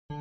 CEOs,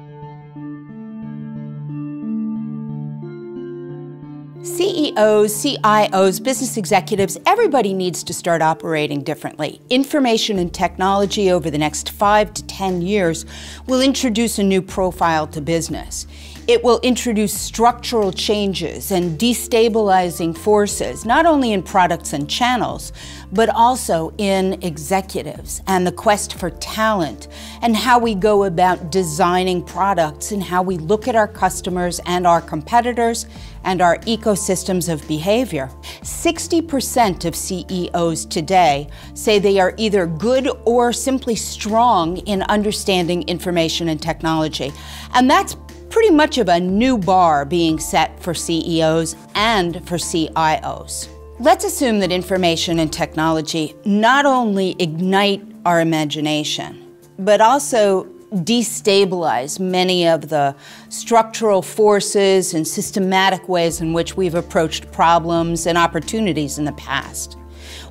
CIOs, business executives, everybody needs to start operating differently. Information and technology over the next 5 to 10 years will introduce a new profile to business. It will introduce structural changes and destabilizing forces, not only in products and channels, but also in executives and the quest for talent and how we go about designing products and how we look at our customers and our competitors and our ecosystems of behavior. 60% of CEOs today say they are either good or simply strong in understanding information and technology. And that's pretty much of a new bar being set for CEOs and for CIOs. Let's assume that information and technology not only ignite our imagination, but also destabilize many of the structural forces and systematic ways in which we've approached problems and opportunities in the past.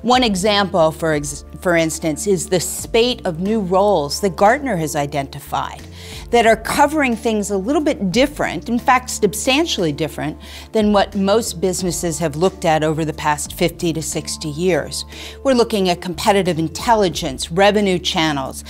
One example, for instance, is the spate of new roles that Gartner has identified that are covering things a little bit different, in fact, substantially different than what most businesses have looked at over the past 50 to 60 years. We're looking at competitive intelligence, revenue channels,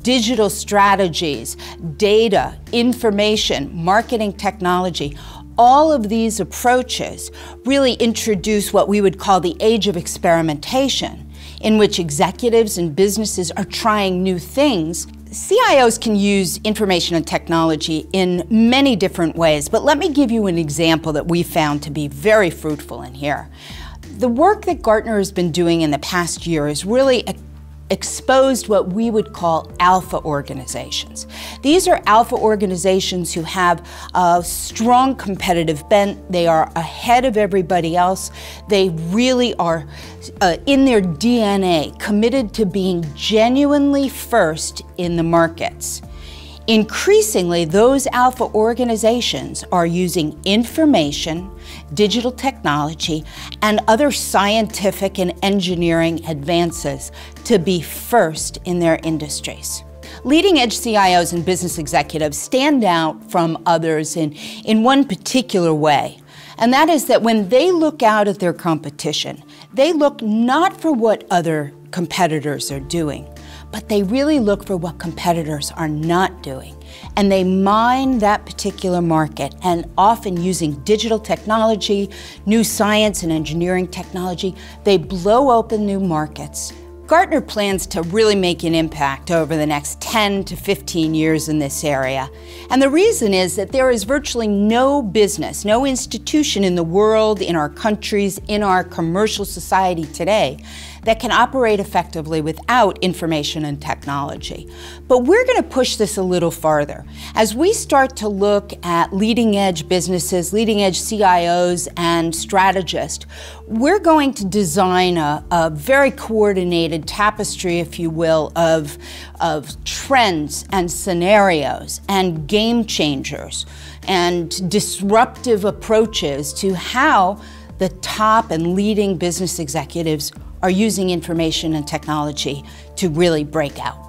digital strategies, data, information, marketing technology. All of these approaches really introduce what we would call the age of experimentation, in which executives and businesses are trying new things. CIOs can use information and technology in many different ways, but let me give you an example that we found to be very fruitful in here. The work that Gartner has been doing in the past year is really exposed what we would call alpha organizations. These are alpha organizations who have a strong competitive bent. They are ahead of everybody else. They really are, in their DNA, committed to being genuinely first in the markets. Increasingly, those alpha organizations are using information, digital technology, and other scientific and engineering advances to be first in their industries. Leading-edge CIOs and business executives stand out from others in one particular way, and that is that when they look out at their competition, they look not for what other competitors are doing, but they really look for what competitors are not doing. And they mine that particular market, and often using digital technology, new science and engineering technology, they blow open new markets. Gartner plans to really make an impact over the next 10 to 15 years in this area. And the reason is that there is virtually no business, no institution in the world, in our countries, in our commercial society today that can operate effectively without information and technology. But we're going to push this a little farther. As we start to look at leading-edge businesses, leading-edge CIOs and strategists, we're going to design a very coordinated tapestry, if you will, of trends and scenarios and game changers and disruptive approaches to how the top and leading business executives are using information and technology to really break out.